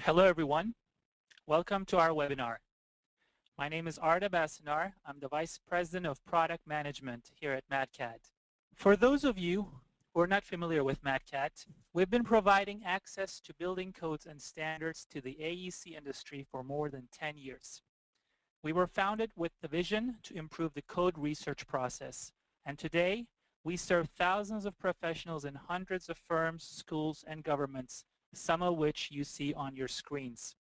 Hello everyone, welcome to our webinar. My name is Arda Basinar. I'm the Vice President of Product Management here at Madcad. For those of you who are not familiar with Madcad, we've been providing access to building codes and standards to the AEC industry for more than 10 years. We were founded with the vision to improve the code research process, and today we serve thousands of professionals in hundreds of firms, schools, and governments, some of which you see on your screens.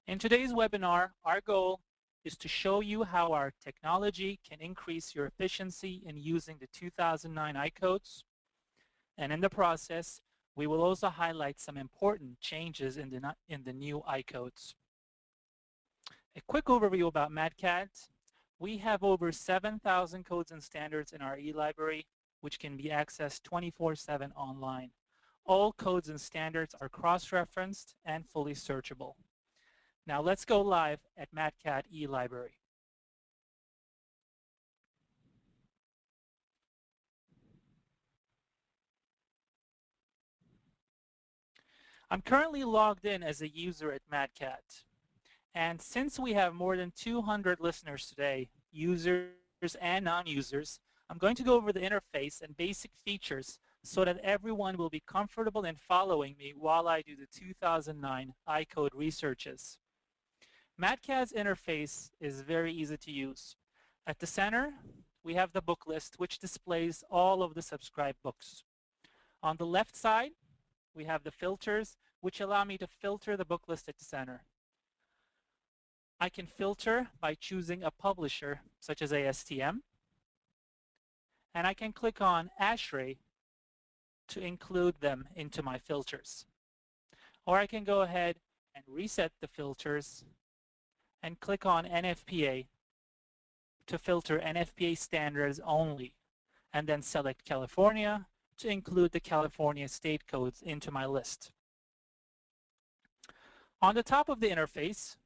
In today's webinar, our goal is to show you how our technology can increase your efficiency in using the 2009 I-codes, and in the process, we will also highlight some important changes in the new I-codes. A quick overview about Madcad. We have over 7,000 codes and standards in our e-library, which can be accessed 24/7 online. All codes and standards are cross-referenced and fully searchable. Now let's go live at Madcad e-library. I'm currently logged in as a user at Madcad. And since we have more than 200 listeners today, users and non-users, I'm going to go over the interface and basic features so that everyone will be comfortable in following me while I do the 2009 I-code researches. Madcad's interface is very easy to use. At the center, we have the book list, which displays all of the subscribed books. On the left side, we have the filters, which allow me to filter the book list at the center. I can filter by choosing a publisher, such as ASTM, and I can click on ASHRAE to include them into my filters. Or I can go ahead and reset the filters and click on NFPA to filter NFPA standards only, and then select California to include the California state codes into my list. On the top of the interface,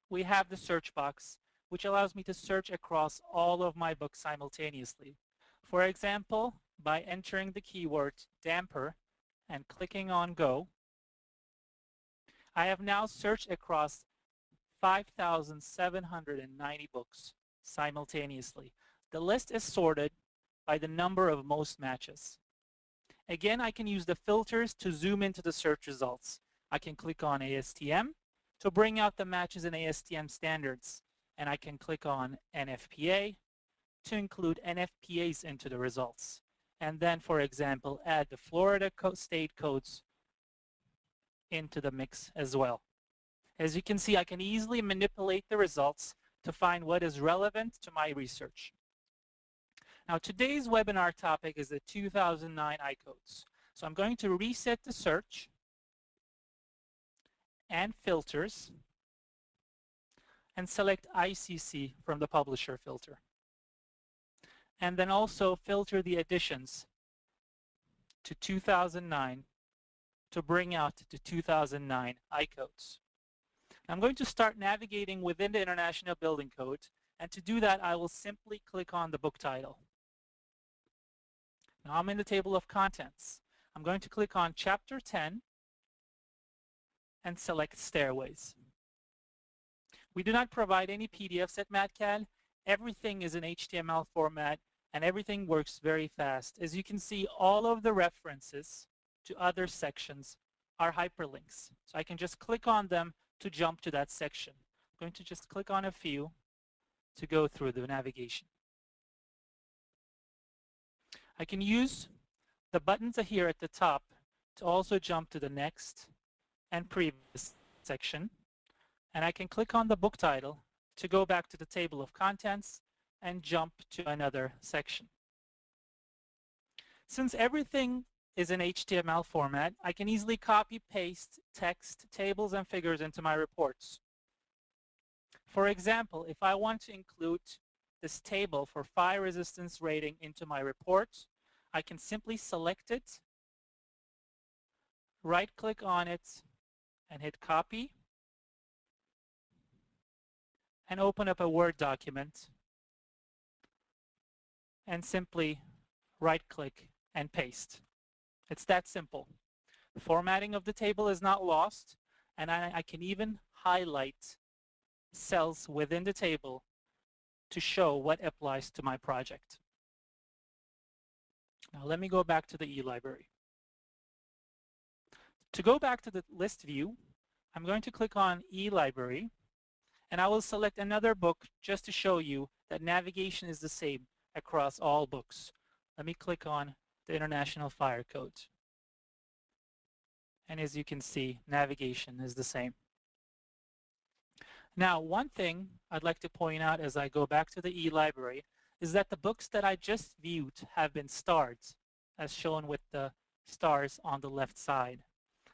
we have the search box, which allows me to search across all of my books simultaneously. For example, by entering the keyword damper and clicking on Go, I have now searched across 5,790 books simultaneously. The list is sorted by the number of most matches. Again, I can use the filters to zoom into the search results. I can click on ASTM to bring out the matches in ASTM standards, and I can click on NFPA to include NFPAs into the results. And then, for example, add the Florida state codes into the mix as well. As you can see, I can easily manipulate the results to find what is relevant to my research. Now, today's webinar topic is the 2009 I-codes. So I'm going to reset the search and filters and select ICC from the publisher filter. And then also filter the editions to 2009 to bring out the 2009 I-codes. I'm going to start navigating within the International Building Code, and to do that I will simply click on the book title. Now I'm in the table of contents. I'm going to click on Chapter 10 and select Stairways. We do not provide any PDFs at Madcad. Everything is in HTML format and everything works very fast. As you can see, all of the references to other sections are hyperlinks. So I can just click on them to jump to that section. I'm going to just click on a few to go through the navigation. I can use the buttons here at the top to also jump to the next and previous section. And I can click on the book title to go back to the table of contents and jump to another section. Since everything is in HTML format, I can easily copy-paste text, tables, and figures into my reports. For example, if I want to include this table for fire resistance rating into my report, I can simply select it, right-click on it, and hit copy, and open up a Word document, and simply right-click and paste. It's that simple. The formatting of the table is not lost, and I can even highlight cells within the table to show what applies to my project. Now let me go back to the eLibrary. To go back to the list view, I'm going to click on eLibrary, and I will select another book just to show you that navigation is the same across all books. Let me click on the International Fire Code. And as you can see, navigation is the same. Now, one thing I'd like to point out as I go back to the eLibrary is that the books that I just viewed have been starred, as shown with the stars on the left side.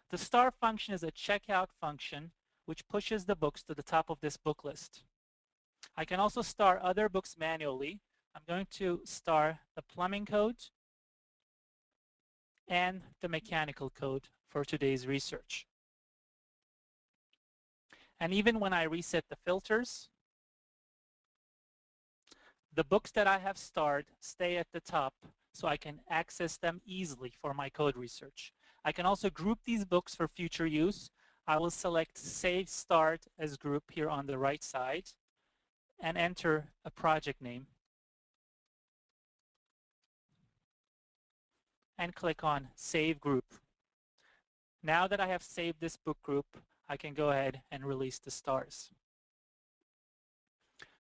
The star function is a checkout function which pushes the books to the top of this book list. I can also star other books manually. I'm going to star the plumbing code and the mechanical code for today's research. And even when I reset the filters, the books that I have starred stay at the top so I can access them easily for my code research. I can also group these books for future use. I will select Save Start as group here on the right side and enter a project name and click on Save Group. Now that I have saved this book group, I can go ahead and release the stars.